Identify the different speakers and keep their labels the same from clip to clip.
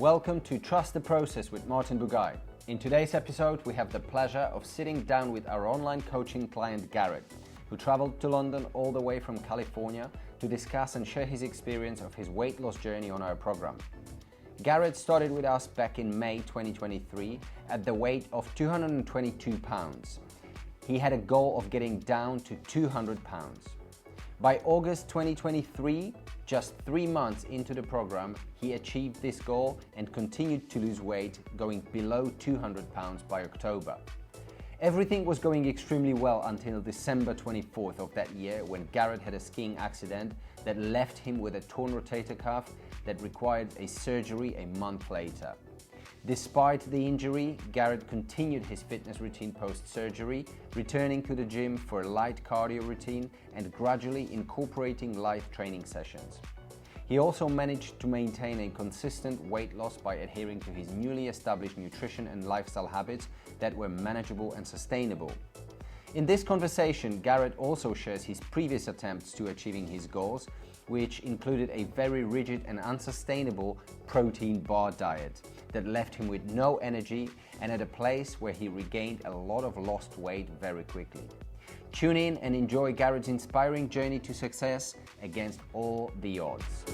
Speaker 1: Welcome to Trust the Process with Martin Bugaj. In today's episode, we have the pleasure of sitting down with our online coaching client Garrett, who traveled to London all the way from California to discuss and share his experience of his weight loss journey on our program. Garrett started with us back in May 2023 at the weight of 222 pounds. He had a goal of getting down to 200 pounds. By August 2023, just 3 months into the program, he achieved this goal and continued to lose weight, going below 200 pounds by October. Everything was going extremely well until December 24th of that year, when Garrett had a skiing accident that left him with a torn rotator cuff that required a surgery a month later. Despite the injury, Garrett continued his fitness routine post-surgery, returning to the gym for a light cardio routine and gradually incorporating live training sessions. He also managed to maintain a consistent weight loss by adhering to his newly established nutrition and lifestyle habits that were manageable and sustainable. In this conversation, Garrett also shares his previous attempts to achieving his goals, which included a very rigid and unsustainable protein bar diet that left him with no energy and at a place where he regained a lot of lost weight very quickly. Tune in and enjoy Garrett's inspiring journey to success against all the odds.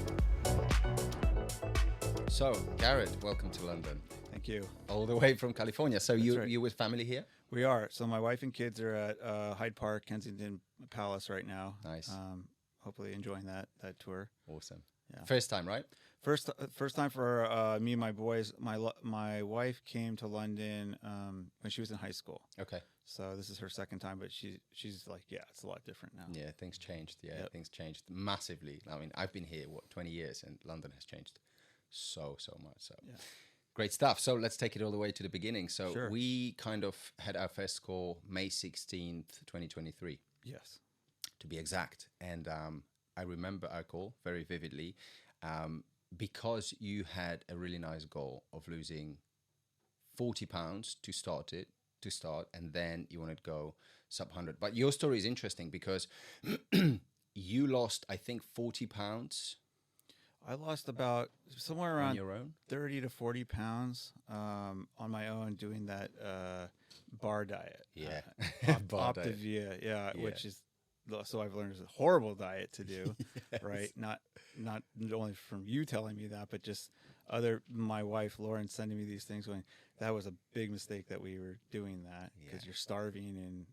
Speaker 1: So, Garrett, welcome to London.
Speaker 2: Thank you.
Speaker 1: All the way from California. So
Speaker 2: right.
Speaker 1: you with family here?
Speaker 2: We are. So my wife and kids are at Hyde Park, Kensington Palace right now.
Speaker 1: Nice.
Speaker 2: Hopefully enjoying that tour.
Speaker 1: Awesome.
Speaker 2: Yeah.
Speaker 1: First time, right?
Speaker 2: First time for me and my boys. My wife came to London when she was in high school.
Speaker 1: Okay.
Speaker 2: So this is her second time, but she's like, yeah, it's a lot different now.
Speaker 1: Yeah, things changed. Yeah,
Speaker 2: Yep.
Speaker 1: Things changed massively. I mean, I've been here, 20 years, and London has changed so much. So
Speaker 2: Yeah.
Speaker 1: great stuff. So let's take it all the way to the beginning. So
Speaker 2: Sure.
Speaker 1: we kind of had our first call May 16th, 2023.
Speaker 2: Yes.
Speaker 1: To be exact. And I remember our call very vividly because you had a really nice goal of losing 40 pounds to start, and then you wanted to go sub 100. But your story is interesting because you lost, I think, 40 pounds.
Speaker 2: I lost about somewhere around
Speaker 1: on your own?
Speaker 2: 30 to 40 pounds on my own doing that bar diet.
Speaker 1: Yeah.
Speaker 2: Bar Optavia, yeah, which is, so I've learned, is a horrible diet to do,
Speaker 1: Yes.
Speaker 2: right? Not only from you telling me that, but just my wife, Lauren, sending me these things going, that was a big mistake that we were doing that because you're starving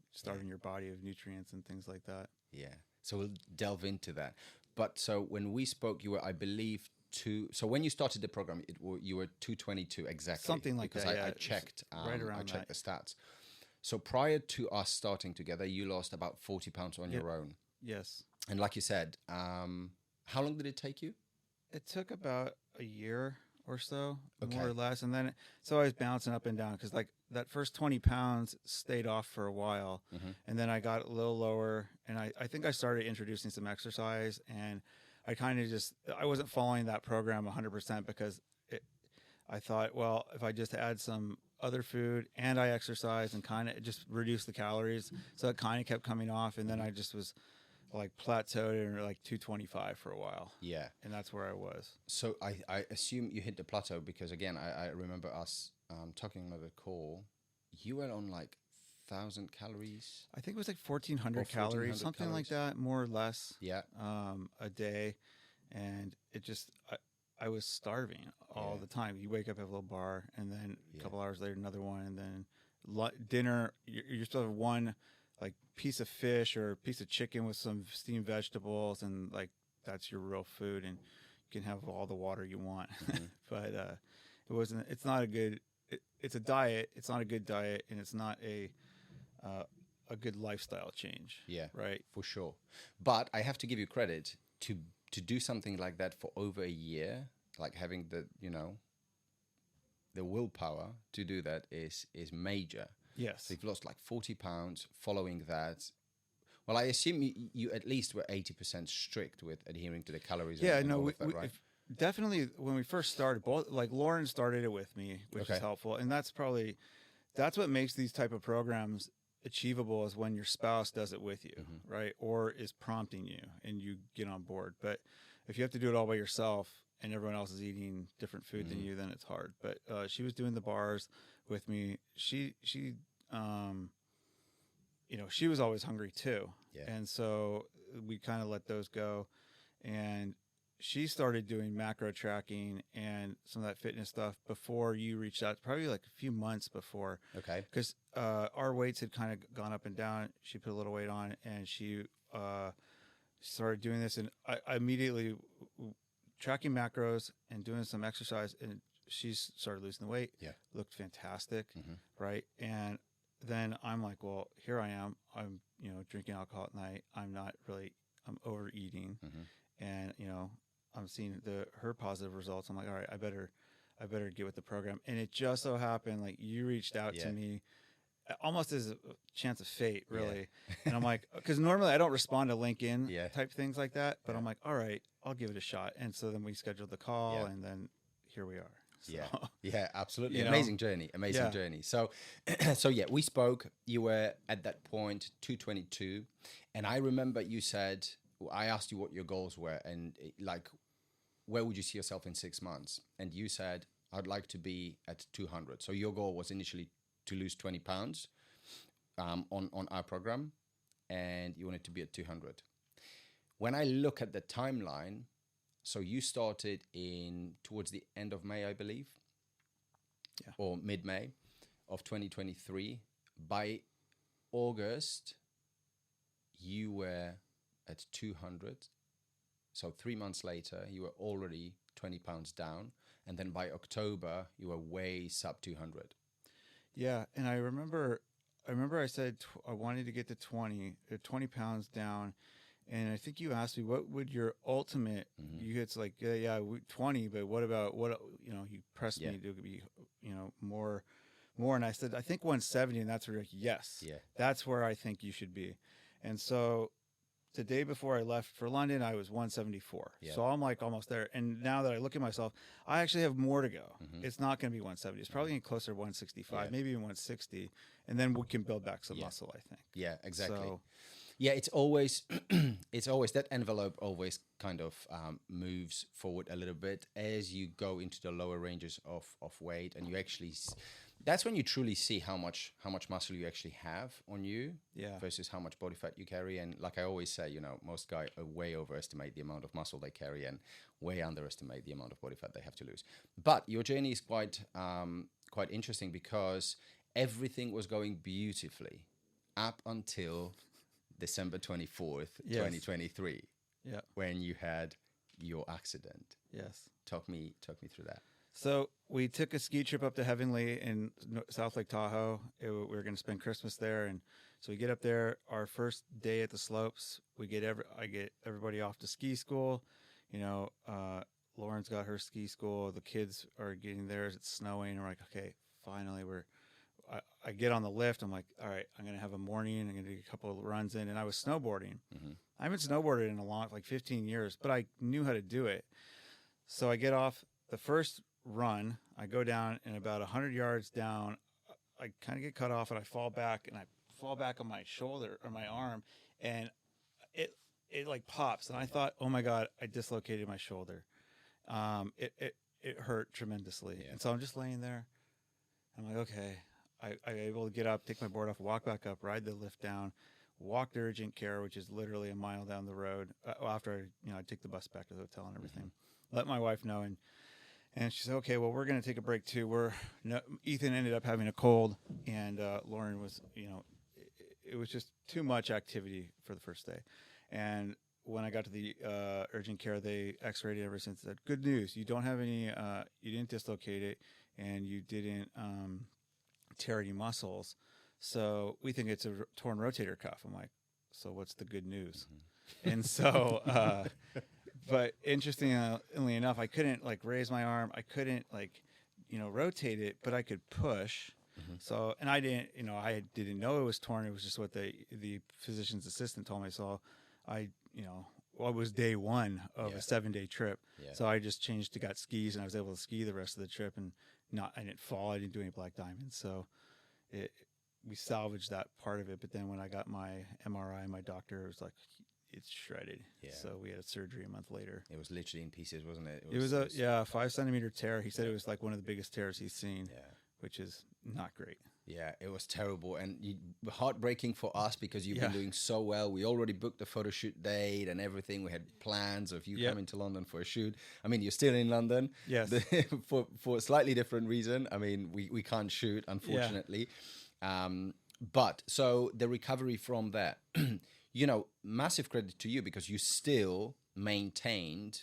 Speaker 2: your body of nutrients and things like that.
Speaker 1: Yeah. So we'll delve into that. But so when we spoke, you were, I believe, so when you started the program, you were 222 exactly.
Speaker 2: Something like
Speaker 1: because
Speaker 2: that, yeah.
Speaker 1: I checked,
Speaker 2: Right around
Speaker 1: I checked
Speaker 2: that.
Speaker 1: the stats. So prior to us starting together, you lost about 40 pounds on your own.
Speaker 2: Yes.
Speaker 1: And like you said, how long did it take you?
Speaker 2: It took about a year or so,
Speaker 1: Okay.
Speaker 2: more or less. And then, so I was bouncing up and down because like that first 20 pounds stayed off for a while.
Speaker 1: Mm-hmm.
Speaker 2: And then I got a little lower and I think I started introducing some exercise and I kind of I wasn't following that program 100% because I thought, well, if I just add some other food and I exercise and kind of just reduce the calories. So it kind of kept coming off. And then I just was like plateaued at like 225 for a while.
Speaker 1: Yeah.
Speaker 2: And that's where I was.
Speaker 1: So I assume you hit the plateau because, again, I remember us talking on the call. You were on like 1,000 calories.
Speaker 2: I think it was like 1,400 calories, something like that, more or less.
Speaker 1: Yeah.
Speaker 2: A day. And it just, I was starving all the time. You wake up, have a little bar, and then a couple hours later, another one, and then dinner. You're supposed to have one like piece of fish or a piece of chicken with some steamed vegetables, and like that's your real food, and you can have all the water you want.
Speaker 1: Mm-hmm.
Speaker 2: But it wasn't. It's not a good. It's a diet. It's not a good diet, and it's not a good lifestyle change.
Speaker 1: Yeah.
Speaker 2: Right.
Speaker 1: For sure. But I have to give you credit to do something like that for over a year, like having the willpower to do that is major.
Speaker 2: Yes.
Speaker 1: So you've lost like 40 pounds following that. Well, I assume you at least were 80% strict with adhering to the calories.
Speaker 2: Yeah,
Speaker 1: and
Speaker 2: no,
Speaker 1: all of that, right?
Speaker 2: Definitely when we first started, like Lauren started it with me, which is helpful. And that's what makes these type of programs achievable is when your spouse does it with you, right? Or is prompting you and you get on board. But if you have to do it all by yourself, and everyone else is eating different food than you, then it's hard. But she was doing the bars with me. She she was always hungry too.
Speaker 1: Yeah.
Speaker 2: And so we kind of let those go. And she started doing macro tracking and some of that fitness stuff before you reached out, probably like a few months before.
Speaker 1: Okay.
Speaker 2: Because our weights had kind of gone up and down. She put a little weight on, and she started doing this. And I immediately tracking macros and doing some exercise, and she started losing the weight.
Speaker 1: Yeah.
Speaker 2: Looked fantastic, right? And then I'm like, well, here I am. I'm, drinking alcohol at night. I'm overeating, and I'm seeing her positive results. I'm like, all right, I better get with the program. And it just so happened, like, you reached out to me almost as a chance of fate, really. Yeah. And I'm like, because normally I don't respond to LinkedIn type things like that, but I'm like, all right, I'll give it a shot. And so then we scheduled the call, and then here we are. So,
Speaker 1: yeah, absolutely. Amazing journey. So, we spoke. You were at that point 222, and I remember you said, I asked you what your goals were, and where would you see yourself in 6 months? And you said, I'd like to be at 200. So your goal was initially to lose 20 pounds on our program, and you wanted to be at 200. When I look at the timeline, so you started towards the end of May, I believe, or mid-May of 2023. By August, you were at 200. So 3 months later, you were already 20 pounds down. And then by October, you were way sub 200.
Speaker 2: Yeah. And I remember I said I wanted to get to 20 pounds down. And I think you asked me, what would your ultimate, it's like, 20, but what about, you pressed me to be, more. And I said, I think 170. And that's where you're like, yes, that's where I think you should be. And so the day before I left for London, I was 174. So I'm like almost there. And now that I look at myself, I actually have more to go. It's not going to be 170. It's probably closer to 165, maybe even 160. And then we can build back some muscle, I think.
Speaker 1: Yeah, exactly.
Speaker 2: So,
Speaker 1: yeah, it's always that envelope always kind of moves forward a little bit as you go into the lower ranges of weight, and you actually that's when you truly see how much muscle you actually have on you versus how much body fat you carry. And like I always say, most guys way overestimate the amount of muscle they carry and way underestimate the amount of body fat they have to lose. But your journey is quite interesting, because everything was going beautifully up until December 24th, 2023, when you had your accident.
Speaker 2: Yes.
Speaker 1: Talk me through that.
Speaker 2: So we took a ski trip up to Heavenly in South Lake Tahoe. We were going to spend Christmas there. And so we get up there, our first day at the slopes, I get everybody off to ski school. Lauren's got her ski school. The kids are getting theirs. It's snowing. We're like, okay, finally I get on the lift. I'm like, all right, I'm going to have a morning. I'm going to do a couple of runs in. And I was snowboarding. I haven't snowboarded in 15 years, but I knew how to do it. So I get off the first run. I go down, and about 100 yards down, I kind of get cut off, and I fall back on my shoulder or my arm, and it like pops. And I thought, oh my God, I dislocated my shoulder. It hurt tremendously. And so I'm just laying there. I'm like, okay. I'm able to get up, take my board off, walk back up, ride the lift down, walk to urgent care, which is literally a mile down the road. After I take the bus back to the hotel and everything, let my wife know, and she said, okay, well, we're going to take a break too. Ethan ended up having a cold, and Lauren was, it was just too much activity for the first day. And when I got to the urgent care, they x-rayed it ever since. Said, good news, you don't have any, you didn't dislocate it, and you didn't tear any muscles. So we think it's a torn rotator cuff. I'm like, so what's the good news? And so, but interestingly enough, I couldn't raise my arm. I couldn't rotate it, but I could push. So, and I didn't know it was torn. It was just what the physician's assistant told me. So it was day one of a 7-day trip. So I just got skis, and I was able to ski the rest of the trip, and I didn't fall. I didn't do any black diamonds. So we salvaged that part of it. But then when I got my MRI, my doctor was like, it's shredded.
Speaker 1: Yeah.
Speaker 2: So we had surgery a month later.
Speaker 1: It was literally in pieces, wasn't it?
Speaker 2: It was a 5-centimeter tear. He said it was like one of the biggest tears he's seen, which is not great.
Speaker 1: Yeah, it was terrible and heartbreaking for us because you've been doing so well. We already booked the photo shoot date and everything. We had plans of you coming to London for a shoot. I mean, you're still in London.
Speaker 2: Yes.
Speaker 1: For a slightly different reason. I mean, we can't shoot, unfortunately. But so the recovery from that, massive credit to you because you still maintained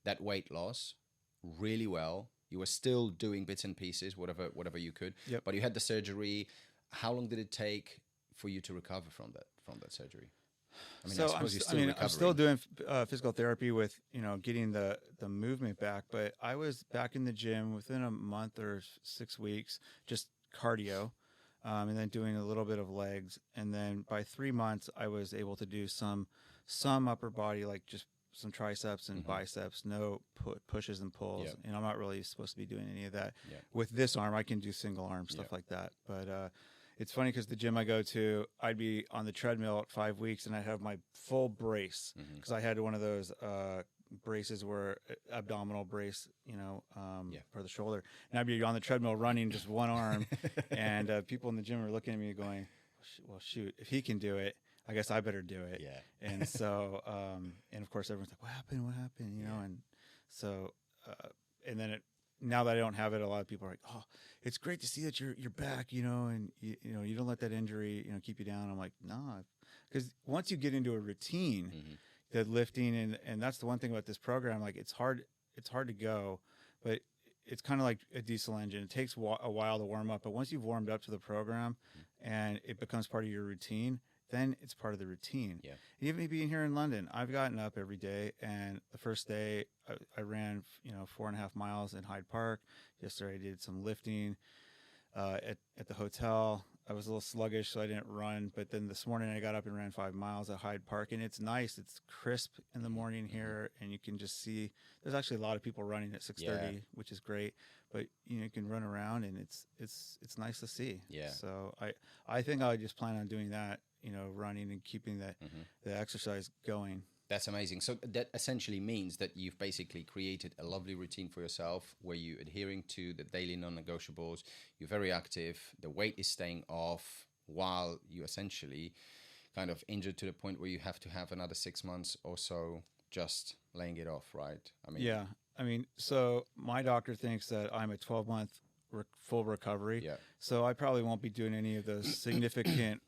Speaker 1: that weight loss really well. You were still doing bits and pieces, whatever you could.
Speaker 2: Yep.
Speaker 1: But you had the surgery. How long did it take for you to recover from that surgery? I mean,
Speaker 2: so
Speaker 1: I suppose you're still recovering.
Speaker 2: I'm still doing physical therapy with getting the movement back. But I was back in the gym within a month or 6 weeks, just cardio, and then doing a little bit of legs. And then by 3 months, I was able to do some upper body, like just some triceps and biceps, no pushes and pulls.
Speaker 1: Yep.
Speaker 2: And I'm not really supposed to be doing any of that.
Speaker 1: Yep.
Speaker 2: With this arm, I can do single arm stuff like that. But it's funny because the gym I go to, I'd be on the treadmill at 5 weeks and I'd have my full brace because I had one of those braces where abdominal brace, for the shoulder. And I'd be on the treadmill running just one arm. And people in the gym were looking at me going, well, shoot, if he can do it, I guess I better do it.
Speaker 1: Yeah.
Speaker 2: And so, and of course everyone's like, what happened? And so, and then now that I don't have it, a lot of people are like, oh, it's great to see that you're back, and you don't let that injury, keep you down. I'm like, nah, because once you get into a routine, the lifting, and that's the one thing about this program, like it's hard to go, but it's kind of like a diesel engine. It takes a while to warm up, but once you've warmed up to the program and it becomes part of your routine, then it's part of the routine. Yeah. And even me being here in London, I've gotten up every day, and the first day I ran, 4.5 miles in Hyde Park. Yesterday I did some lifting at the hotel. I was a little sluggish, so I didn't run. But then this morning I got up and ran 5 miles at Hyde Park, and it's nice. It's crisp in the morning here, and you can just see. There's actually a lot of people running at 6:30, which is great. But you can run around, and it's nice to see.
Speaker 1: Yeah.
Speaker 2: So I think I just plan on doing that. Running and keeping the exercise going.
Speaker 1: That's amazing. So that essentially means that you've basically created a lovely routine for yourself where you're adhering to the daily non-negotiables. You're very active. The weight is staying off while you essentially kind of injured to the point where you have to have another 6 months or so just laying it off, right?
Speaker 2: So my doctor thinks that I'm a 12-month full recovery. Yeah. So I probably won't be doing any of those significant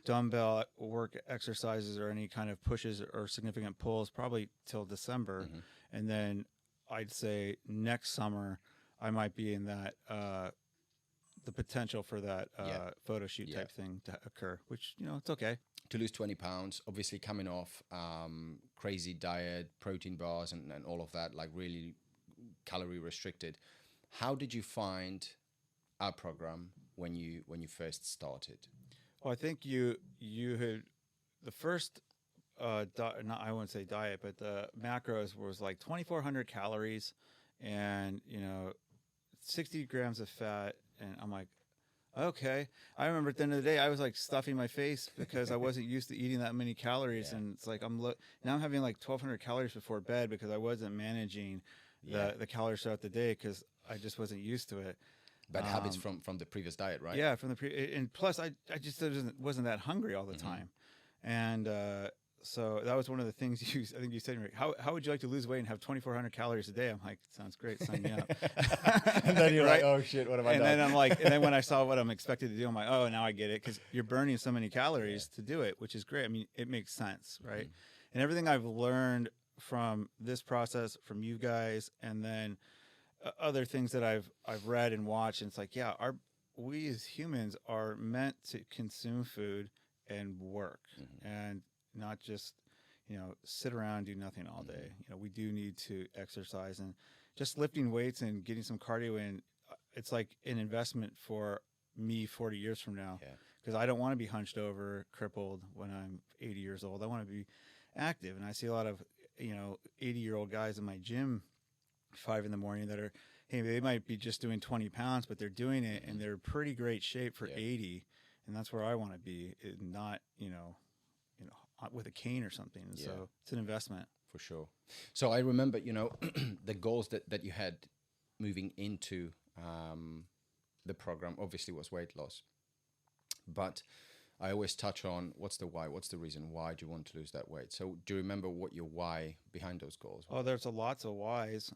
Speaker 2: dumbbell work exercises or any kind of pushes or significant pulls probably till December. And then I'd say next summer I might be in that the potential for that photo shoot type thing to occur, which it's okay.
Speaker 1: To lose 20 pounds, obviously coming off crazy diet, protein bars and all of that, like really calorie restricted. How did you find our program when you first started?
Speaker 2: Well, I think you had the first, I wouldn't say diet, but the macros was like 2,400 calories and, 60 grams of fat. And I'm like, okay. I remember at the end of the day, I was like stuffing my face because I wasn't used to eating that many calories. Yeah. And it's like, now I'm having like 1,200 calories before bed because I wasn't managing the calories throughout the day because I just wasn't used to it.
Speaker 1: Bad habits from the previous diet, right?
Speaker 2: Yeah, from and plus I just wasn't that hungry all the time, and so that was one of the things I think you said to me. How would you like to lose weight and have 2,400 calories a day? I'm like, sounds great, sign me up.
Speaker 1: And then you're like, oh shit, what have I done?
Speaker 2: And then I'm like, and then when I saw what I'm expected to do, I'm like, oh, now I get it because you're burning so many calories to do it, which is great. I mean, it makes sense, right? And everything I've learned from this process, from you guys, and then other things that I've read and watched, and it's like, we as humans are meant to consume food and work, and not just sit around and do nothing all day. We do need to exercise, and just lifting weights and getting some cardio in. It's like an investment for me 40 years from now, because I don't want to be hunched over, crippled when I'm 80 years old. I want to be active, and I see a lot of 80-year-old guys in my gym 5 a.m. that are, they might be just doing 20 pounds, but they're doing it and they're pretty great shape for 80. And that's where I want to be, not, with a cane or something. And so it's an investment.
Speaker 1: For sure. So I remember, the goals that you had moving into the program obviously was weight loss. But I always touch on what's the why, what's the reason, why do you want to lose that weight? So do you remember what your why behind those goals was?
Speaker 2: Oh, there's lots of whys.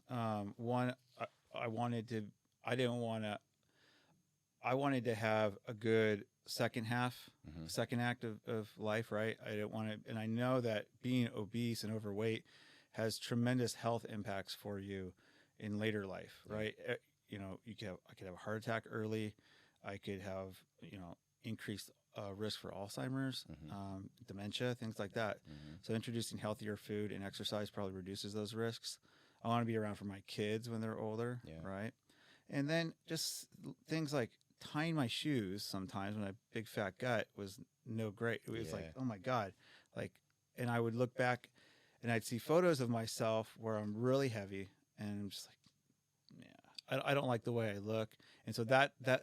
Speaker 2: One, I wanted to have a good second half, second act of life, right? I didn't want to, and I know that being obese and overweight has tremendous health impacts for you in later life, right? I could have a heart attack early. I could have, increased risk for Alzheimer's, dementia, things like that. So introducing healthier food and exercise probably reduces those risks. I want to be around for my kids when they're older, right? And then just things like tying my shoes sometimes when I had a big fat gut was no great. It was like, oh my God. And I would look back and I'd see photos of myself where I'm really heavy and I'm just like, I don't like the way I look. And so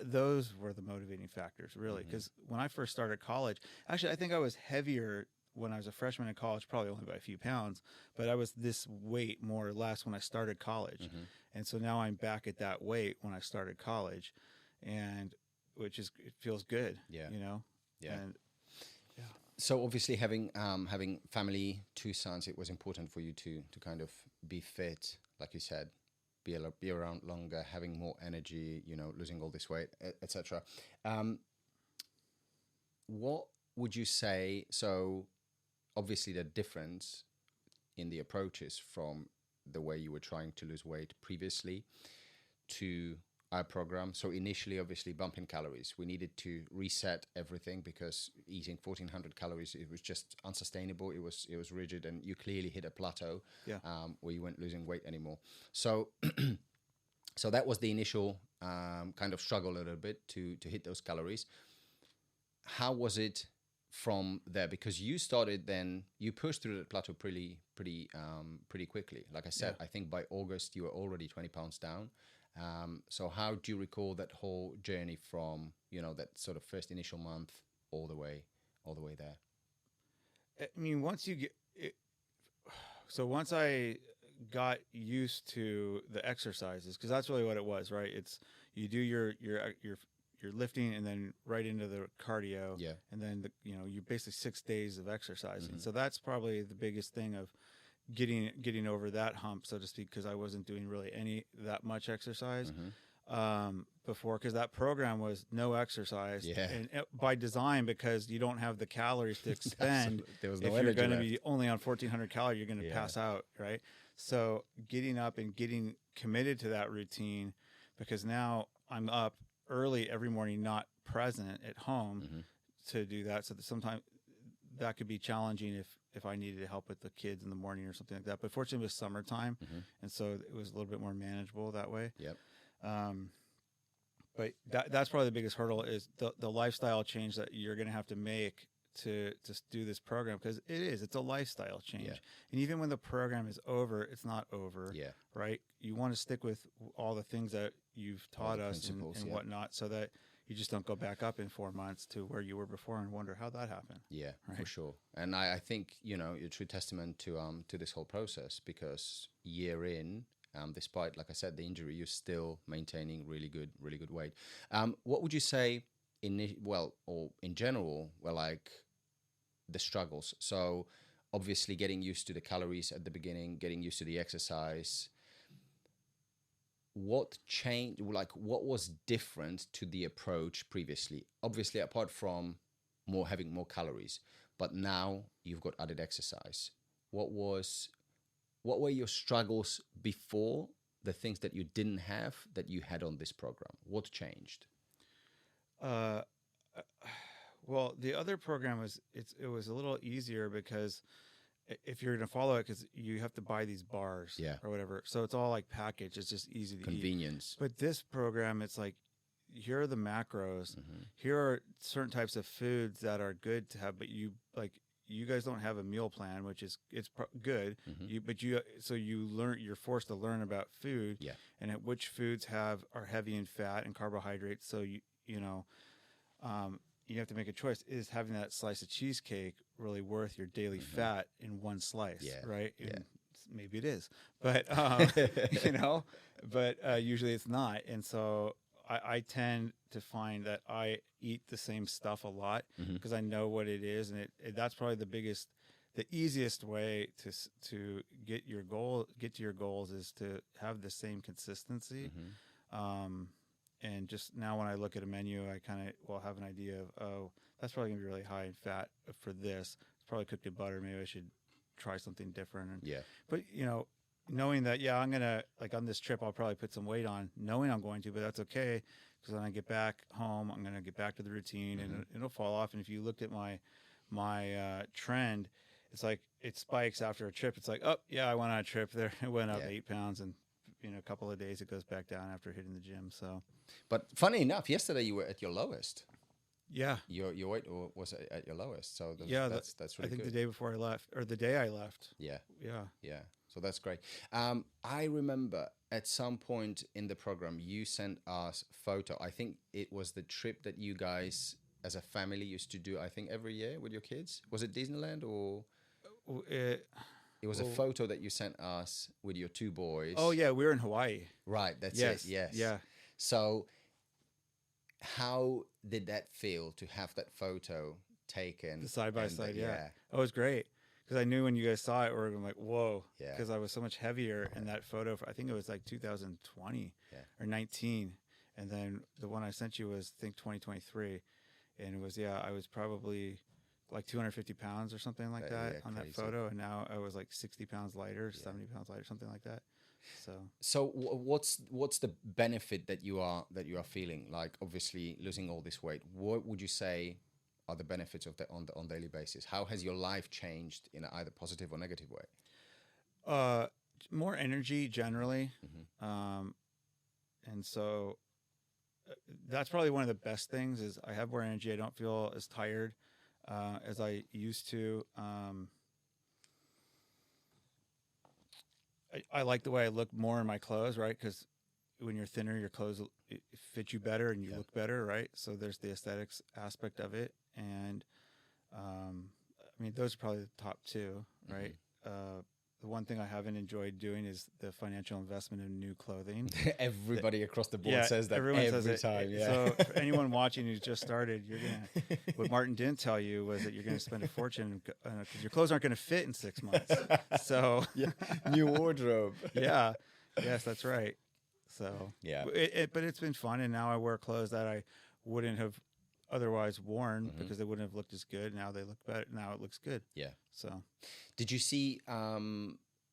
Speaker 2: those were the motivating factors, really. Because when I first started college, actually, I think I was heavier when I was a freshman in college, probably only by a few pounds, but I was this weight more or less when I started college. And so now I'm back at that weight when I started college, and it feels good, And,
Speaker 1: So obviously having family, 2 sons, it was important for you to kind of be fit, like you said, be around longer, having more energy, losing all this weight, etc. What would you say? So obviously the difference in the approaches from the way you were trying to lose weight previously to our program. So initially, obviously, bumping calories. We needed to reset everything because eating 1,400 calories, it was just unsustainable. It was rigid, and you clearly hit a plateau where you weren't losing weight anymore. So, so that was the initial kind of struggle a little bit to hit those calories. How was it from there? Because you started then, you pushed through that plateau pretty quickly. Like I said, I think by August you were already 20 pounds down. So how do you recall that whole journey from, that sort of first initial month all the way there?
Speaker 2: I mean, once I got used to the exercises, because that's really what it was, right? It's you do your lifting and then right into the cardio, and then you basically 6 days of exercising. So that's probably the biggest thing of getting over that hump, so to speak, because I wasn't doing really that much exercise before, because that program was no exercise, and by design, because you don't have the calories to expend.
Speaker 1: There was no
Speaker 2: if
Speaker 1: energy
Speaker 2: you're going to
Speaker 1: left.
Speaker 2: be only on 1,400 calories, you're going to pass out, right? So getting up and getting committed to that routine, because now I'm up early every morning, not present at home to do that. So that sometimes that could be challenging if I needed help with the kids in the morning or something like that. But fortunately, it was summertime, and so it was a little bit more manageable that way. But that's probably the biggest hurdle is the lifestyle change that you're going to have to make to do this program, because it's a lifestyle change. And even when the program is over, it's not over, right? You want to stick with all the things that you've taught us and whatnot, so that you just don't go back up in 4 months to where you were before and wonder how that happened.
Speaker 1: Yeah, right? For sure. And I think, you're a true testament to this whole process, because year in, despite, like I said, the injury, you're still maintaining really good weight. What would you say in general, like the struggles? So obviously getting used to the calories at the beginning, getting used to the exercise. What changed? Like, what was different to the approach previously? Obviously, apart from having more calories, but now you've got added exercise. What were your struggles before? The things that you didn't have that you had on this program. What changed?
Speaker 2: Well, the other program it was a little easier, because if you're going to follow it, because you have to buy these bars or whatever. So it's all like packaged. It's just easy to
Speaker 1: Convenience.
Speaker 2: eat. But this program, it's like, here are the macros. Here are certain types of foods that are good to have, but you guys don't have a meal plan, which is good. You're forced to learn about food and at which foods are heavy in fat and carbohydrates. So you have to make a choice. Is having that slice of cheesecake really worth your daily fat in one slice,
Speaker 1: Yeah,
Speaker 2: right?
Speaker 1: yeah.
Speaker 2: And maybe it is, but you know, but usually it's not. And so I tend to find that I eat the same stuff a lot because I know what it is, and that's probably the easiest way to get to your goals is to have the same consistency. And just now when I look at a menu, I kind of will have an idea of, oh, that's probably gonna be really high in fat for this. It's probably cooked in butter. Maybe I should try something different. And, but knowing that, yeah, I'm gonna, like, on this trip, I'll probably put some weight on, knowing I'm going to, but that's okay because when I get back home, I'm gonna get back to the routine and it'll fall off. And if you looked at my trend, it's like it spikes after a trip. It's like, oh yeah, I went on a trip there. It went up 8 pounds, and a couple of days it goes back down after hitting the gym. So,
Speaker 1: but funny enough, yesterday you were at your lowest.
Speaker 2: Yeah,
Speaker 1: your weight was at your lowest. So that's really
Speaker 2: I think
Speaker 1: good.
Speaker 2: the day before I left, or the day I left.
Speaker 1: Yeah.
Speaker 2: Yeah.
Speaker 1: So that's great. I remember at some point in the program you sent us photo. I think it was the trip that you guys as a family used to do. I think every year with your kids. Was it Disneyland or? It was a photo that you sent us with your two boys.
Speaker 2: Oh yeah, we were in Hawaii.
Speaker 1: Right, that's it. Yes.
Speaker 2: Yeah.
Speaker 1: So how did that feel to have that photo taken?
Speaker 2: The side by side, yeah. Oh, it was great. Because I knew when you guys saw it, we were like, whoa.
Speaker 1: Yeah.
Speaker 2: Because I was so much heavier in that photo. I think it was like 2020 or 19. And then the one I sent you was, I think, 2023. And it was, I was probably like 250 pounds or something like that on that photo. And now I was like 60 pounds lighter, 70 pounds lighter, something like that.
Speaker 1: So what's the benefit that you are feeling? Like, obviously losing all this weight. What would you say are the benefits of that on daily basis? How has your life changed in either positive or negative way?
Speaker 2: More energy generally. And so that's probably one of the best things is I have more energy. I don't feel as tired as I used to. I like the way I look more in my clothes, right? Because when you're thinner, your clothes fit you better and you look better, right? So there's the aesthetics aspect of it. And I mean, those are probably the top two, right? The one thing I haven't enjoyed doing is the financial investment in new clothing.
Speaker 1: Everybody across the board says that every time. Yeah.
Speaker 2: So for anyone watching who's just started, you're gonna. What Martin didn't tell you was that you're going to spend a fortune because your clothes aren't going to fit in 6 months. So
Speaker 1: new wardrobe.
Speaker 2: Yeah. Yes, that's right. So but it's been fun, and now I wear clothes that I wouldn't have otherwise worn because they wouldn't have looked as good. Now they look better. Now it looks good. Yeah. So,
Speaker 1: did you see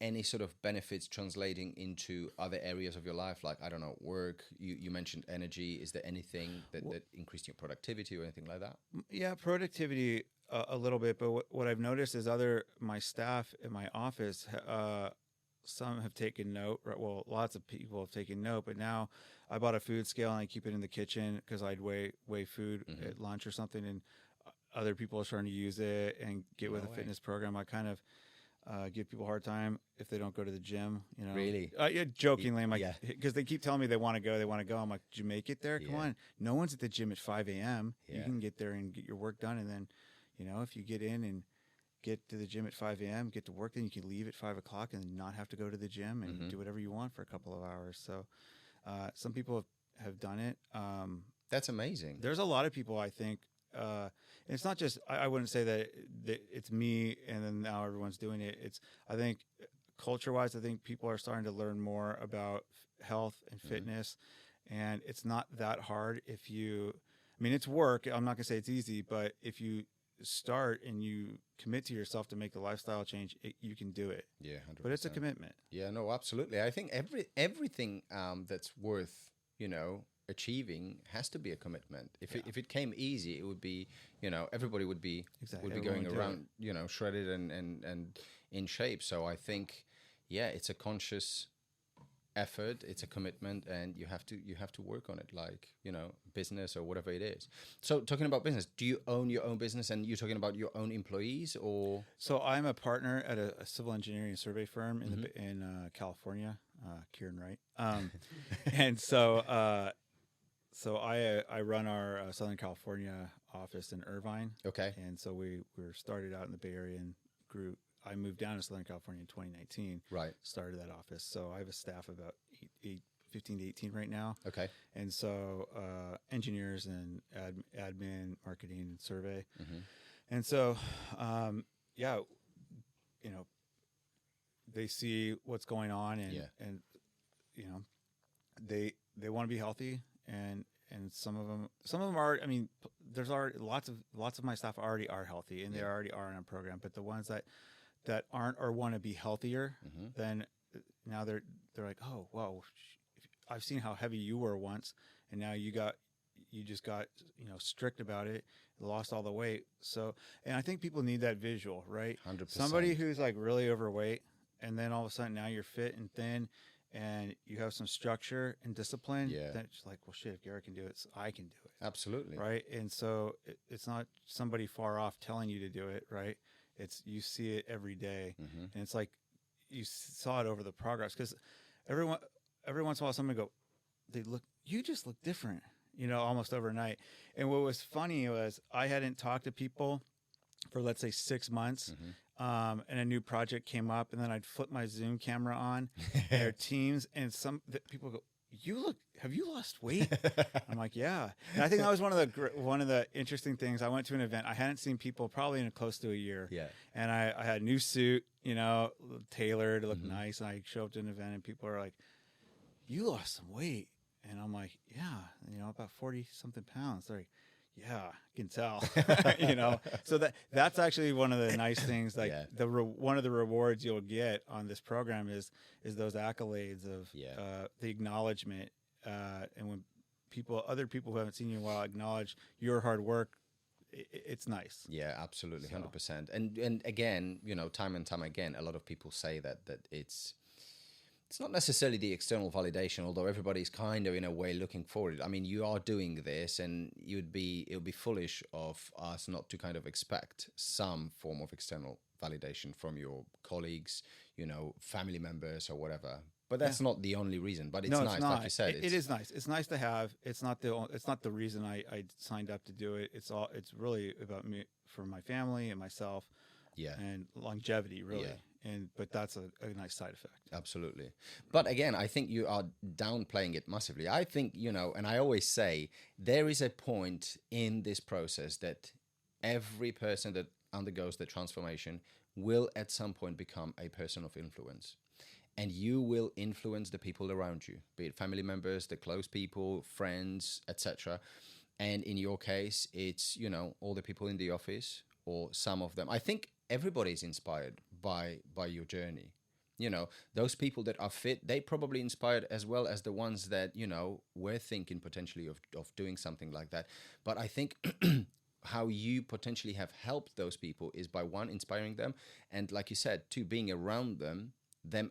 Speaker 1: any sort of benefits translating into other areas of your life? Like, I don't know, work. You mentioned energy. Is there anything that increased your productivity or anything like that?
Speaker 2: Yeah, productivity a little bit. But what I've noticed is my staff in my office. Some have taken note. Well, lots of people have taken note. But now I bought a food scale and I keep it in the kitchen because I'd weigh food at lunch or something, and other people are starting to use it and get with a fitness program. I kind of give people a hard time if they don't go to the gym. You know,
Speaker 1: really?
Speaker 2: Jokingly, I'm like, because they keep telling me they want to go. I'm like, did you make it there? Come on, no one's at the gym at 5 a.m. You can get there and get your work done, and then, if you get in and get to the gym at 5 a.m., get to work, then you can leave at 5 o'clock and not have to go to the gym and do whatever you want for a couple of hours. So some people have done it.
Speaker 1: That's amazing.
Speaker 2: There's a lot of people, I think, and it's not just, I wouldn't say that it's me and then now everyone's doing it. I think culture-wise, I think people are starting to learn more about health and fitness, and it's not that hard it's work. I'm not going to say it's easy, but if you start and you commit to yourself to make the lifestyle change, you can do it.
Speaker 1: Yeah, 100%.
Speaker 2: But it's a commitment.
Speaker 1: Yeah, no, absolutely. I think everything that's worth achieving has to be a commitment. If it came easy, it would be everybody would be going around shredded and in shape. So I think it's a conscious effort, it's a commitment, and you have to work on it, like business or whatever it is. So talking about business, do you own your own business, and you're talking about your own employees, or? So
Speaker 2: I'm a partner at a civil engineering survey firm in California, Kieran Wright, and so I run our Southern California office in Irvine.
Speaker 1: Okay.
Speaker 2: And so we were started out in the Bay Area and grew. I moved down to Southern California in 2019.
Speaker 1: Right.
Speaker 2: Started that office. So I have a staff of about 15 to 18 right now.
Speaker 1: Okay.
Speaker 2: And so engineers and admin, marketing, and survey.
Speaker 1: Mm-hmm.
Speaker 2: And so, yeah, you know, they see what's going on, and you know, they want to be healthy, and some of them are. I mean, there's already lots of my staff already are healthy, and they already are in a program. But the ones that aren't or want to be healthier, then now they're like, oh, well, I've seen how heavy you were once, and now you just got strict about it, lost all the weight. So, and I think people need that visual, right?
Speaker 1: 100%.
Speaker 2: Somebody who's like really overweight, and then all of a sudden now you're fit and thin, and you have some structure and discipline.
Speaker 1: Yeah.
Speaker 2: That's like, well, shit, if Garrett can do it, so I can do it.
Speaker 1: Absolutely.
Speaker 2: Right. And so it's not somebody far off telling you to do it. Right. It's, you see it every day, and it's like you saw it over the progress, because every once in a while somebody go, you just look different, almost overnight. And what was funny was I hadn't talked to people for, let's say, 6 months. And a new project came up, and then I'd flip my Zoom camera on their Teams, and people go, have you lost weight? I'm like, yeah. And I think that was one of the interesting things. I went to an event. I hadn't seen people probably in close to a year.
Speaker 1: Yeah.
Speaker 2: And I had a new suit, tailored, it looked nice. And I show up to an event, and people are like, you lost some weight. And I'm like, yeah, about 40 something pounds. They're like, yeah, I can tell, So that's actually one of the nice things. Like one of the rewards you'll get on this program is those accolades of the acknowledgement, and when other people who haven't seen you in a while acknowledge your hard work, it's nice.
Speaker 1: Yeah, absolutely, 100%. And again, time and time again, a lot of people say that it's not necessarily the external validation, although everybody's kind of in a way looking for it. I mean, you are doing this, and it would be foolish of us not to kind of expect some form of external validation from your colleagues, family members or whatever. But that's not the only reason. But it's nice, like you said.
Speaker 2: It is nice. It's nice to have. It's not the reason I signed up to do it. It's really about me, for my family and myself. Yeah. And longevity, really. Yeah. But that's a nice side effect.
Speaker 1: Absolutely. But again, I think you are downplaying it massively. I think, and I always say there is a point in this process that every person that undergoes the transformation will at some point become a person of influence. And you will influence the people around you, be it family members, the close people, friends, etc. And in your case, it's, all the people in the office, or some of them. I think everybody is inspired by your journey. Those people that are fit, they probably inspired as well as the ones that, were thinking potentially of doing something like that. But I think how you potentially have helped those people is by, one, inspiring them, and like you said, two, being around them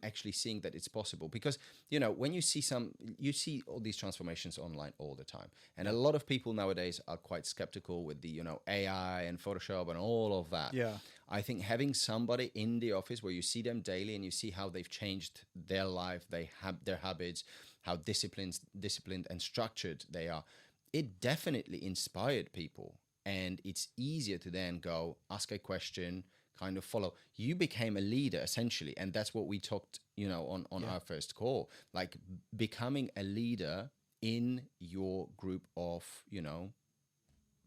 Speaker 1: actually seeing that it's possible. Because when you see all these transformations online all the time, and a lot of people nowadays are quite skeptical with the AI and Photoshop and all of that. I think having somebody in the office where you see them daily and you see how they've changed their life, they have their habits, how disciplined and structured they are, it definitely inspired people. And it's easier to then go ask a question, kind of follow. You became a leader essentially, and that's what we talked, on our first call, like becoming a leader in your group of,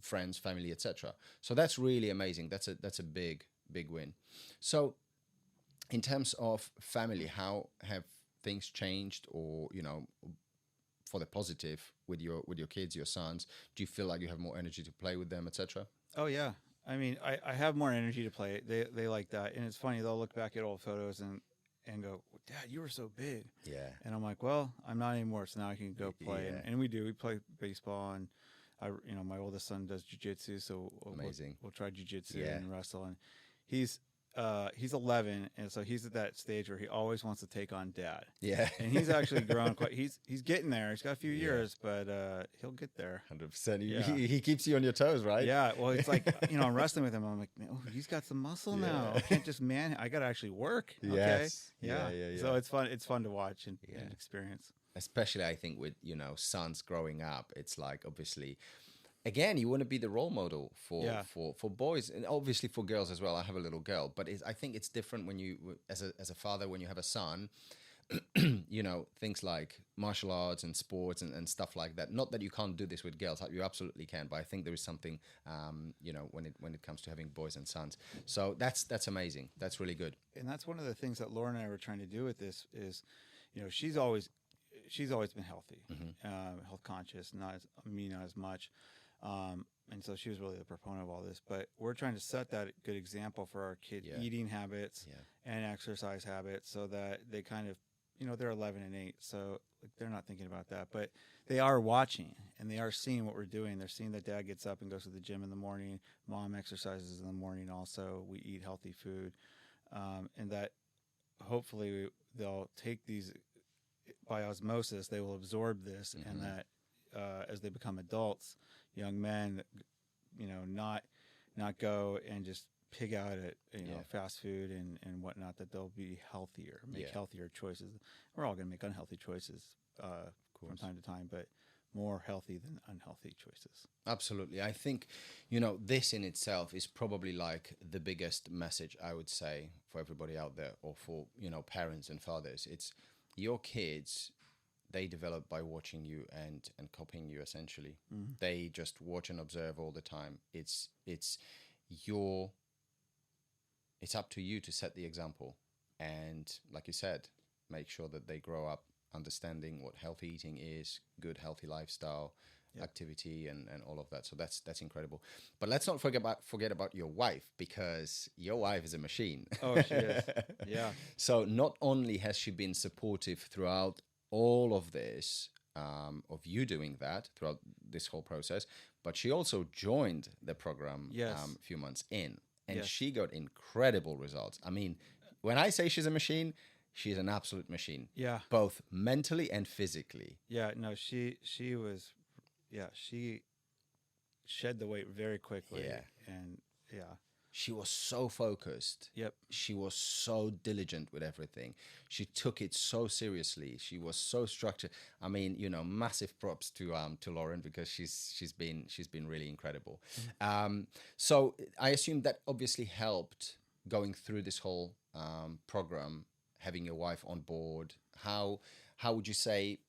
Speaker 1: friends, family, etc. So that's really amazing. That's a big win. So in terms of family, how have things changed, or for the positive with your kids, your sons? Do you feel like you have more energy to play with them, etc.?
Speaker 2: Oh yeah. I mean, I have more energy to play. They like that. And it's funny, they'll look back at old photos and go, Dad, you were so big. Yeah. And I'm like, well, I'm not anymore, so now I can go play. Yeah. And we do. We play baseball, and my oldest son does jiu-jitsu, so we'll try jiu-jitsu and wrestle. And he's 11, and so he's at that stage where he always wants to take on Dad. Yeah. And he's actually grown quite. He's getting there. He's got a few years, but he'll get there.
Speaker 1: 100%. He keeps you on your toes, right?
Speaker 2: Yeah. Well, it's like I'm wrestling with him. I'm like, man, he's got some muscle now. I can't just I got to actually work. Okay.
Speaker 1: Yes.
Speaker 2: Yeah. So it's fun. It's fun to watch and experience.
Speaker 1: Especially, I think, with sons growing up, it's like, obviously,
Speaker 3: again, you want to be the role model
Speaker 2: Yeah.
Speaker 3: for boys, and obviously for girls as well. I have a little girl, but I think it's different when you, as a father, when you have a son. You know, things like martial arts and sports and stuff like that. Not that you can't do this with girls, you absolutely can. But I think there is something, you know, when it comes to having boys and sons. So that's amazing. That's really good.
Speaker 2: And that's one of the things that Laura and I were trying to do with this is, you know, she's always been healthy, health conscious, not as much. And so she was really the proponent of all this, but we're trying to set that good example for our kids' eating habits and exercise habits, so that they kind of, you know, they're 11 and 8, so like, they're not thinking about that, but they are watching and they are seeing what we're doing. They're seeing that dad gets up and goes to the gym in the morning. Mom exercises in the morning. Also, we eat healthy food, and that hopefully they'll take these by osmosis. They will absorb this, and that as they become adults, young men, you know, not go and just pig out at fast food and whatnot, that they'll be healthier, make healthier choices. We're all going to make unhealthy choices from time to time, but more healthy than unhealthy choices.
Speaker 3: Absolutely. I think, you know, this in itself is probably like the biggest message, I would say, for everybody out there, or for, you know, parents and fathers. It's your kids, they develop by watching you and copying you, essentially. They just watch and observe all the time. It's up to you to set the example, and like you said, make sure that they grow up understanding what healthy eating is, good healthy lifestyle, activity, and all of that. So that's incredible. But let's not forget about your wife, because your wife is a machine.
Speaker 2: Oh, she is. Yeah.
Speaker 3: So not only has she been supportive throughout all of this, of you doing that throughout this whole process, but she also joined the program a few months in, and she got incredible results. I mean, when I say she's a machine, she's an absolute machine.
Speaker 2: Yeah.
Speaker 3: Both mentally and physically.
Speaker 2: Yeah. No, she was, she shed the weight very quickly.
Speaker 3: Yeah.
Speaker 2: And
Speaker 3: She was so focused.
Speaker 2: Yep.
Speaker 3: She was so diligent with everything. She took it so seriously. She was so structured. I mean, you know, massive props to Lauren, because she's been really incredible. So I assume that obviously helped going through this whole program, having your wife on board. How would you say,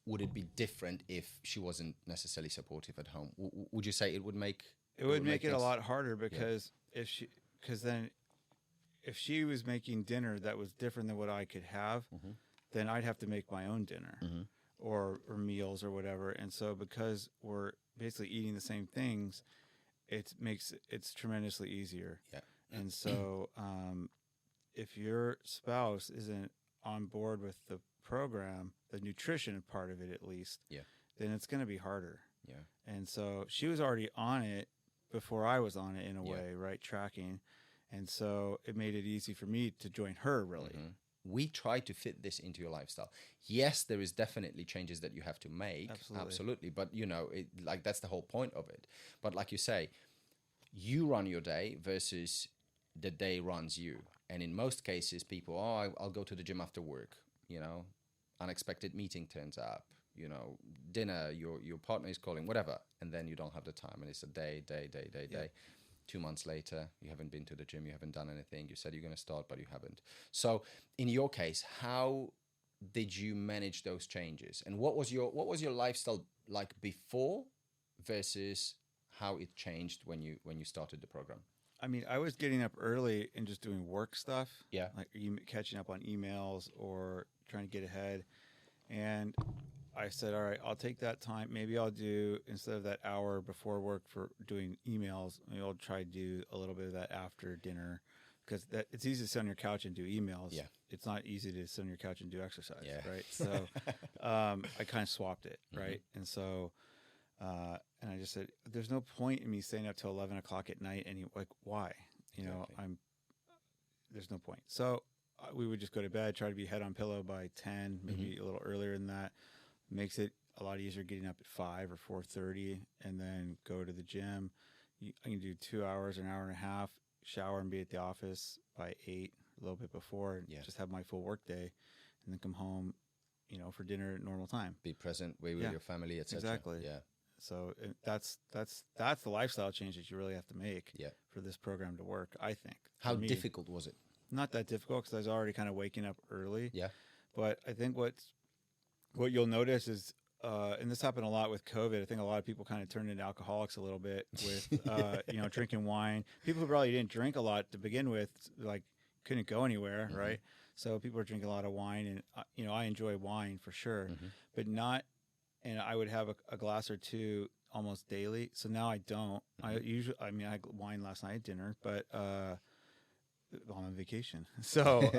Speaker 3: would it be different if she wasn't necessarily supportive at home? Would you say it would make
Speaker 2: it would make it a lot harder, because if she was making dinner that was different than what I could have, then I'd have to make my own dinner or meals or whatever. And so because we're basically eating the same things, it's tremendously easier.
Speaker 3: Yeah.
Speaker 2: And so if your spouse isn't on board with the program, the nutrition part of it at least, then it's going to be harder.
Speaker 3: Yeah.
Speaker 2: And so she was already on it before I was on it, in a way, right? Tracking. And so it made it easy for me to join her, really.
Speaker 3: We try to fit this into your lifestyle. Yes, there is definitely changes that you have to make. Absolutely. But, you know, that's the whole point of it. But like you say, you run your day versus the day runs you. And in most cases, people, I'll go to the gym after work, you know, unexpected meeting turns up, you know, dinner, your partner is calling, whatever, and then you don't have the time, and it's a day. 2 months later, you haven't been to the gym, you haven't done anything. You said you're going to start, but you haven't. So in your case, how did you manage those changes, and what was your lifestyle like before versus how it changed when you started the program?
Speaker 2: I mean, I was getting up early and just doing work stuff.
Speaker 3: Yeah.
Speaker 2: Like catching up on emails or trying to get ahead. And I said, all right, I'll take that time. Maybe I'll do, instead of that hour before work for doing emails, maybe I'll try to do a little bit of that after dinner, because it's easy to sit on your couch and do emails.
Speaker 3: Yeah.
Speaker 2: It's not easy to sit on your couch and do exercise,
Speaker 3: Yeah.
Speaker 2: right? So I kind of swapped it, right? And so, and I just said, there's no point in me staying up till 11 o'clock at night. And why? You know, there's no point. So we would just go to bed, try to be head on pillow by 10, maybe a little earlier than that. Makes it a lot easier getting up at 5 or 4:30, and then go to the gym. I can do 2 hours, an hour and a half, shower and be at the office by 8, a little bit before, and just have my full work day, and then come home, you know, for dinner at normal time.
Speaker 3: Be present, with your family, etc.
Speaker 2: Exactly.
Speaker 3: Yeah.
Speaker 2: So that's the lifestyle change that you really have to make for this program to work, I think.
Speaker 3: How difficult was it?
Speaker 2: Not that difficult, because I was already kind of waking up early.
Speaker 3: Yeah.
Speaker 2: But I think what you'll notice is, and this happened a lot with COVID, I think a lot of people kind of turned into alcoholics a little bit with, drinking wine. People who probably didn't drink a lot to begin with, like, couldn't go anywhere, right? So people were drinking a lot of wine, and, I enjoy wine for sure, but not, and I would have a glass or two almost daily. So now I don't. I had wine last night at dinner, but I'm on vacation. So,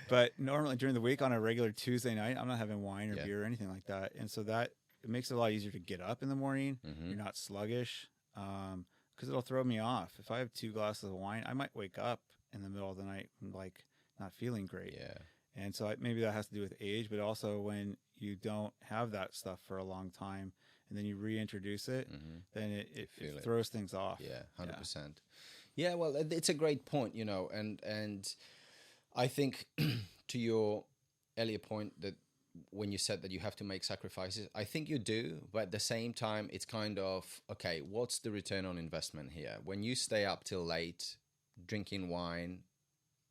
Speaker 2: but normally during the week on a regular Tuesday night, I'm not having wine or beer or anything like that. And so that it makes it a lot easier to get up in the morning. You're not sluggish, because it'll throw me off. If I have 2 glasses of wine, I might wake up in the middle of the night like not feeling great.
Speaker 3: Yeah.
Speaker 2: And so maybe that has to do with age, but also when you don't have that stuff for a long time and then you reintroduce it, then it throws things off.
Speaker 3: Yeah, 100%. Yeah, well, it's a great point, and I think to your earlier point that when you said that you have to make sacrifices, I think you do, but at the same time, it's kind of, okay, what's the return on investment here? When you stay up till late, drinking wine,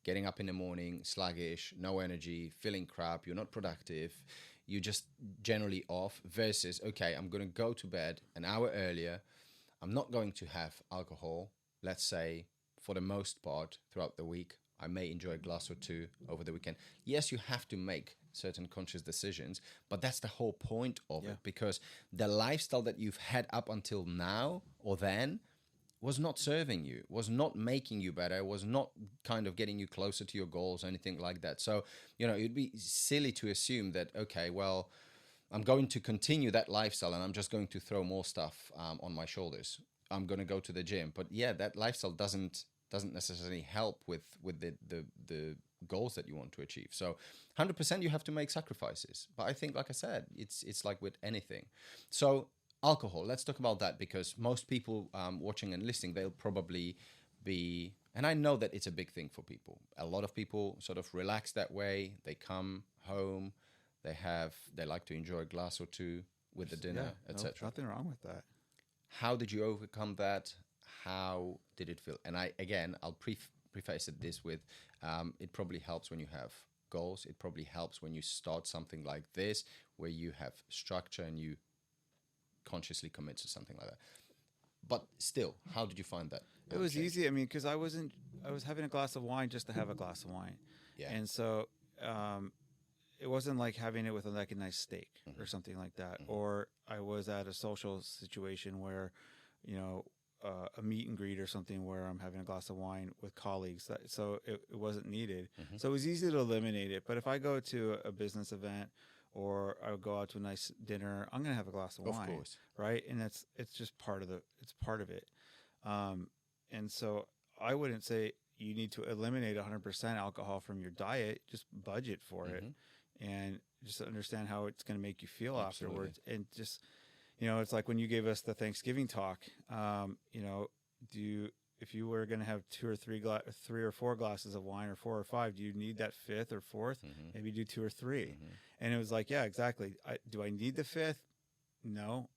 Speaker 3: getting up in the morning, sluggish, no energy, feeling crap, you're not productive, you're just generally off, versus, okay, I'm going to go to bed an hour earlier, I'm not going to have alcohol, let's say, for the most part throughout the week. I may enjoy a glass or two over the weekend. Yes, you have to make certain conscious decisions, but that's the whole point of it, because the lifestyle that you've had up until now or then was not serving you, was not making you better, was not kind of getting you closer to your goals or anything like that. So, it'd be silly to assume that, okay, well, I'm going to continue that lifestyle and I'm just going to throw more stuff on my shoulders. I'm going to go to the gym. But yeah, that lifestyle doesn't necessarily help with the goals that you want to achieve. So 100% you have to make sacrifices. But I think, like I said, it's like with anything. So alcohol, let's talk about that, because most people watching and listening, they'll probably be, and I know that it's a big thing for people. A lot of people sort of relax that way. They come home, they like to enjoy a glass or two with the dinner, etc.
Speaker 2: Nothing wrong with that.
Speaker 3: How did you overcome that? How did it feel? And I'll preface this with, it probably helps when you have goals. It probably helps when you start something like this, where you have structure and you consciously commit to something like that. But still, how did you find that?
Speaker 2: It was easy. I mean, because I was having a glass of wine just to have a glass of wine. Yeah. And so it wasn't like having it with a nice steak or something like that. Or I was at a social situation where, a meet and greet or something where I'm having a glass of wine with colleagues. So it wasn't needed. So it was easy to eliminate it. But if I go to a business event or I would go out to a nice dinner, I'm going to have a glass of wine,
Speaker 3: course.
Speaker 2: Right? And it's just part of it. And so I wouldn't say you need to eliminate 100% alcohol from your diet, just budget for it and just understand how it's going to make you feel afterwards. And just, it's like when you gave us the Thanksgiving talk, if you were going to have 2 or 3 or 4 glasses of wine, or 4 or 5, do you need that 5th or 4th? Maybe do 2 or 3. And it was like, yeah, exactly. Do I need the 5th? No.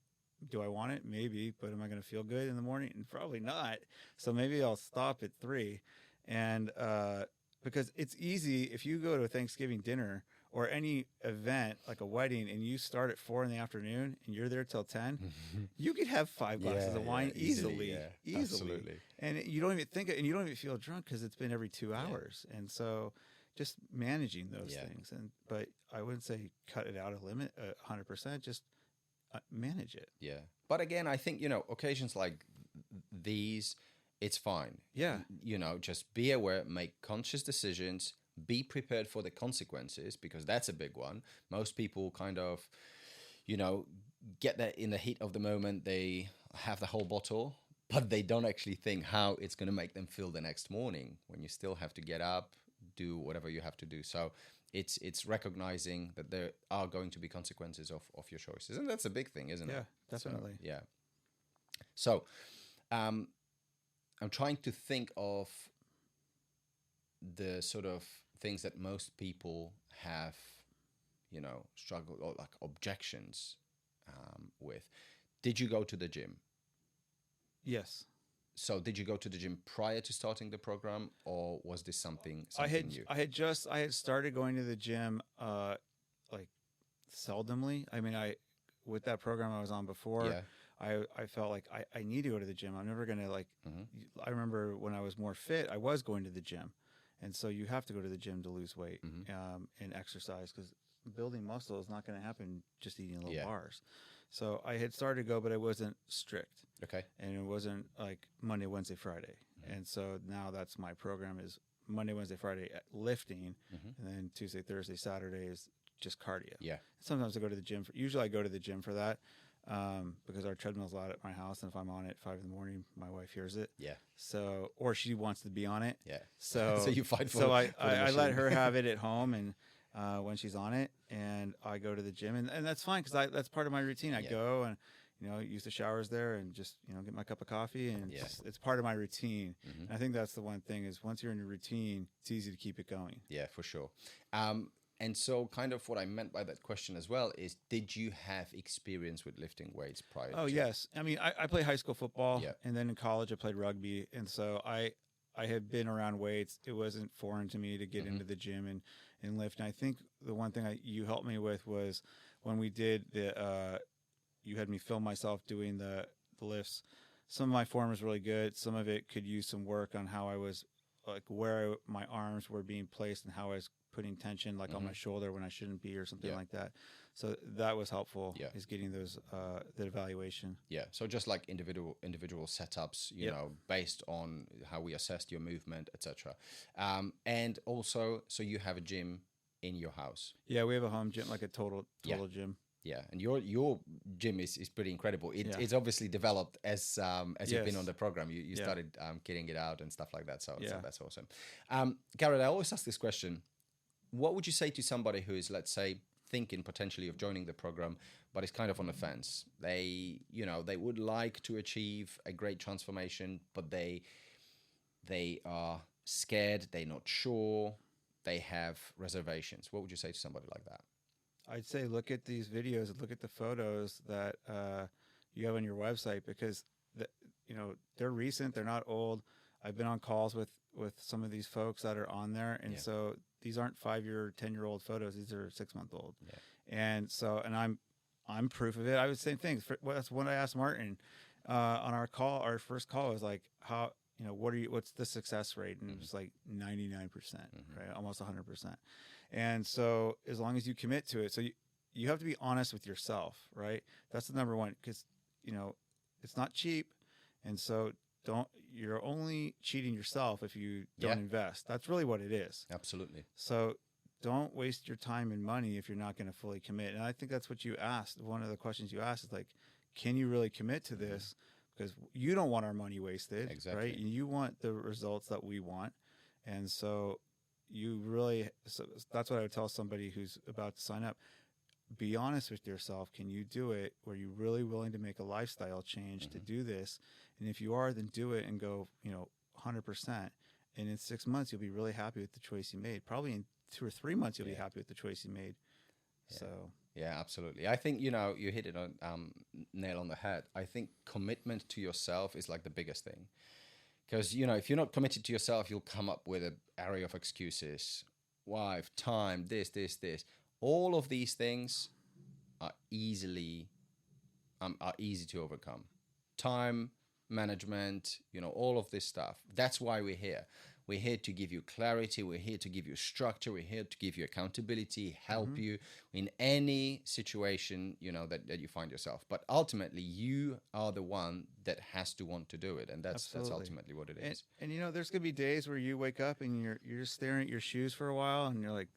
Speaker 2: Do I want it? Maybe. But am I going to feel good in the morning? Probably not. So maybe I'll stop at 3. And because it's easy, if you go to a Thanksgiving dinner or any event like a wedding and you start at 4 PM and you're there till 10, you could have 5 glasses of wine easily.
Speaker 3: Absolutely.
Speaker 2: And you don't even think it, and you don't even feel drunk because it's been every 2 hours. And so just managing those things. But I wouldn't say cut it out a limit 100%, just manage it.
Speaker 3: Yeah. But again, I think, occasions like these, it's fine.
Speaker 2: Yeah.
Speaker 3: Just be aware, make conscious decisions, be prepared for the consequences, because that's a big one. Most people kind of, get that in the heat of the moment. They have the whole bottle, but they don't actually think how it's going to make them feel the next morning when you still have to get up, do whatever you have to do. So it's recognizing that there are going to be consequences of your choices. And that's a big thing, isn't it?
Speaker 2: Yeah, definitely.
Speaker 3: So, yeah. So I'm trying to think of the sort of things that most people have, struggled or like objections with. Did you go to the gym?
Speaker 2: Yes.
Speaker 3: So did you go to the gym prior to starting the program, or was this something new?
Speaker 2: I had started going to the gym like seldomly. I mean, with that program I was on before, I felt like I need to go to the gym. I'm never gonna I remember when I was more fit, I was going to the gym, and so you have to go to the gym to lose weight and exercise, because building muscle is not going to happen just eating little bars. So I had started to go, but I wasn't strict.
Speaker 3: Okay.
Speaker 2: And it wasn't like Monday, Wednesday, Friday. And so now that's my program is Monday, Wednesday, Friday at lifting, and then Tuesday, Thursday, Saturday is just cardio.
Speaker 3: Yeah.
Speaker 2: Sometimes I go to the gym. Usually I go to the gym for that because our treadmill's out at my house, and if I'm on it at 5 in the morning, my wife hears it.
Speaker 3: Yeah.
Speaker 2: So, or she wants to be on it.
Speaker 3: Yeah.
Speaker 2: So,
Speaker 3: so you fight for.
Speaker 2: So I let her have it at home, and when she's on it, and I go to the gym, and that's fine because that's part of my routine. I go and use the showers there and just get my cup of coffee, and it's part of my routine. And I think that's the one thing is once you're in your routine, it's easy to keep it going.
Speaker 3: Yeah, for sure. And so kind of what I meant by that question as well is, did you have experience with lifting weights prior to?
Speaker 2: Yes. I mean, I played high school football, and then in college I played rugby. And so I had been around weights. It wasn't foreign to me to get into the gym and lift. And I think the one thing you helped me with was when we did you had me film myself doing the lifts. Some of my form was really good. Some of it could use some work on how I was, like where my arms were being placed and how I was putting tension like on my shoulder when I shouldn't be or something like that. So that was helpful, is getting those the evaluation. Yeah.
Speaker 3: So just like individual setups, you know, based on how we assessed your movement, etc. And also, so you have a gym in your house.
Speaker 2: Yeah, we have a home gym, like a total gym.
Speaker 3: Yeah, and your gym is pretty incredible. It's obviously developed as you've been on the program. You started getting it out and stuff like that. So that's awesome. Garrett, I always ask this question. What would you say to somebody who is, let's say, thinking potentially of joining the program, but is kind of on the fence? They would like to achieve a great transformation, but they are scared. They're not sure. They have reservations. What would you say to somebody like that?
Speaker 2: I'd say look at these videos and look at the photos that you have on your website, because they're recent. They're not old. I've been on calls with some of these folks that are on there, and so these aren't 5-year, 10-year-old photos. These are 6-month-old, and so I'm proof of it. I would say things. That's what I asked Martin on our call. Our first call was like, how what's the success rate? And it was like 99%, right, almost 100%. And so as long as you commit to it, so you have to be honest with yourself, right? That's the number one, because it's not cheap, and so you're only cheating yourself if you don't invest. That's really what it is.
Speaker 3: Absolutely.
Speaker 2: So don't waste your time and money if you're not going to fully commit. And I think that's what you asked. One of the questions you asked is like, can you really commit to this? Because you don't want our money wasted, right? And you want the results that we want. And so that's what I would tell somebody who's about to sign up. Be honest with yourself. Can you do it? Were you really willing to make a lifestyle change to do this? And if you are, then do it and go, 100%. And in 6 months, you'll be really happy with the choice you made. Probably in 2 or 3 months, you'll be happy with the choice you made.
Speaker 3: Yeah.
Speaker 2: So.
Speaker 3: Yeah, absolutely. I think, you hit it on nail on the head. I think commitment to yourself is like the biggest thing. Because, if you're not committed to yourself, you'll come up with an array of excuses. Wife, time, this. All of these things are easy to overcome. Time management, all of this stuff. That's why we're here. We're here to give you clarity. We're here to give you structure. We're here to give you accountability, help you in any situation, that you find yourself. But ultimately, you are the one that has to want to do it. And that's ultimately what it is.
Speaker 2: And there's going to be days where you wake up and you're just staring at your shoes for a while and you're like,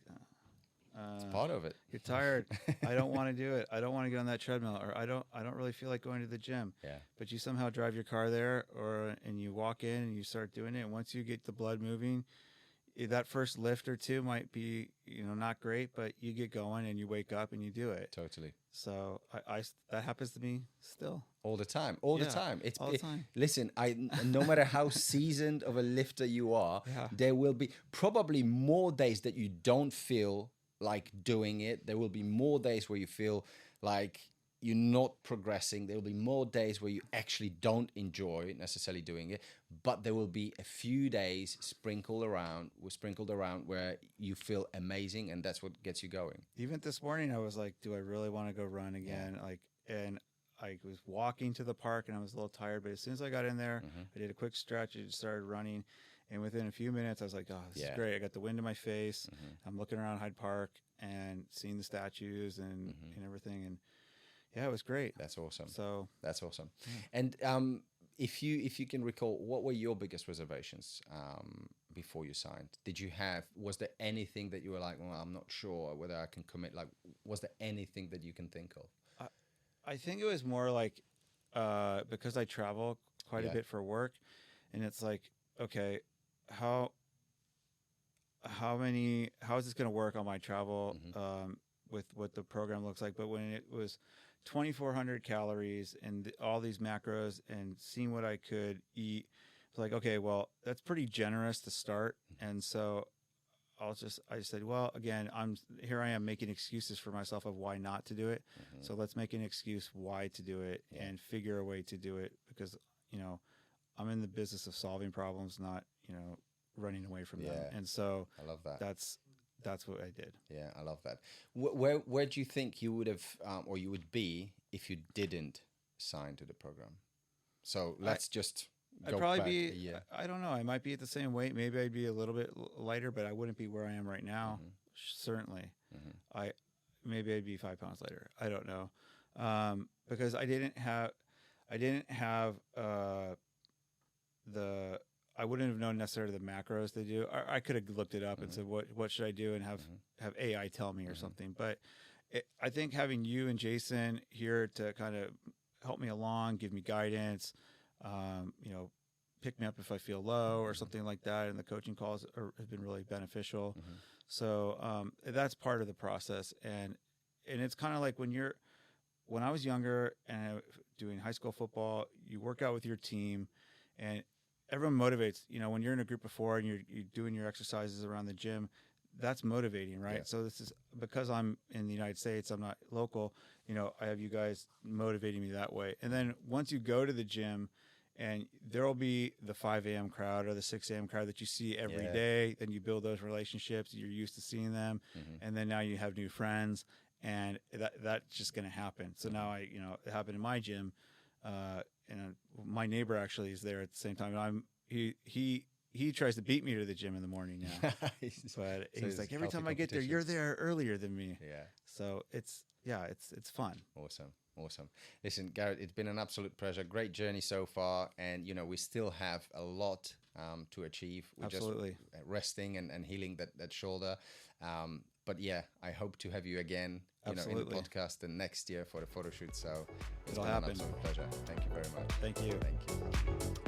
Speaker 3: it's part of it.
Speaker 2: You're tired. I don't want to do it. I don't want to get on that treadmill, or I don't really feel like going to the gym.
Speaker 3: Yeah.
Speaker 2: But you somehow drive your car there, and you walk in and you start doing it. And once you get the blood moving, that first lift or two might be, not great, but you get going and you wake up and you do it.
Speaker 3: Totally.
Speaker 2: So that happens to me still.
Speaker 3: All the time. All the time.
Speaker 2: All the time.
Speaker 3: Listen, no matter how seasoned of a lifter you are, there will be probably more days that you don't feel like doing it. There will be more days where you feel like you're not progressing. There will be more days where you actually don't enjoy necessarily doing it, but there will be a few days sprinkled around where you feel amazing, and that's what gets you going.
Speaker 2: Even this morning, I was like, do I really want to go run again? And I was walking to the park, and I was a little tired, but as soon as I got in there, I did a quick stretch, I just started running, and within a few minutes, I was like, oh, this is great. I got the wind in my face. I'm looking around Hyde Park and seeing the statues and everything, and yeah, it was great.
Speaker 3: That's awesome.
Speaker 2: So
Speaker 3: that's awesome. And if you can recall, what were your biggest reservations before you signed? Was there anything that you were like, well, I'm not sure whether I can commit? Like, was there anything that you can think of?
Speaker 2: I think it was more like because I travel quite a bit for work, and it's like, okay, how is this going to work on my travel with what the program looks like? But when it was 2,400 calories and all these macros and seeing what I could eat, it's like, okay, well, that's pretty generous to start. And so I said, well, again, I am making excuses for myself of why not to do it. So let's make an excuse why to do it and figure a way to do it, because, I'm in the business of solving problems, not, running away from them. And so
Speaker 3: I love that.
Speaker 2: That's what I did.
Speaker 3: Yeah, I love that. Where do you think you would have or you would be if you didn't sign to the program? So let's
Speaker 2: I'd probably be, I don't know, I might be at the same weight. Maybe I'd be a little bit lighter, but I wouldn't be where I am right now. Certainly. Maybe I'd be 5 pounds lighter. I don't know. Because I didn't have I wouldn't have known necessarily the macros they do. I could have looked it up and said, what should I do, and have AI tell me or something. But I think having you and Jason here to kind of help me along, give me guidance, pick me up if I feel low or something like that, and the coaching calls have been really beneficial. So that's part of the process. And it's kind of like when I was younger and doing high school football, you work out with your team, and everyone motivates. When you're in a group of 4 and you're doing your exercises around the gym, that's motivating, right? So this is because I'm in the United States, I'm not local. I have you guys motivating me that way. And then once you go to the gym, and there will be the 5 a.m. crowd or the 6 a.m. crowd that you see every day, then you build those relationships. You're used to seeing them, and then now you have new friends, and that's just going to happen. So now it happened in my gym. And my neighbor actually is there at the same time. And he tries to beat me to the gym in the morning now. But he's like, every time I get there, you're there earlier than me. Yeah. So it's fun.
Speaker 3: Awesome. Listen, Garrett, it's been an absolute pleasure. Great journey so far. And, we still have a lot to achieve. We're
Speaker 2: Absolutely.
Speaker 3: Just resting and healing that shoulder. But yeah, I hope to have you again, in the podcast and next year for the photo shoot. So it's
Speaker 2: It'll
Speaker 3: been
Speaker 2: happen.
Speaker 3: An absolute pleasure. Thank you very much.
Speaker 2: Thank you.
Speaker 3: Thank you.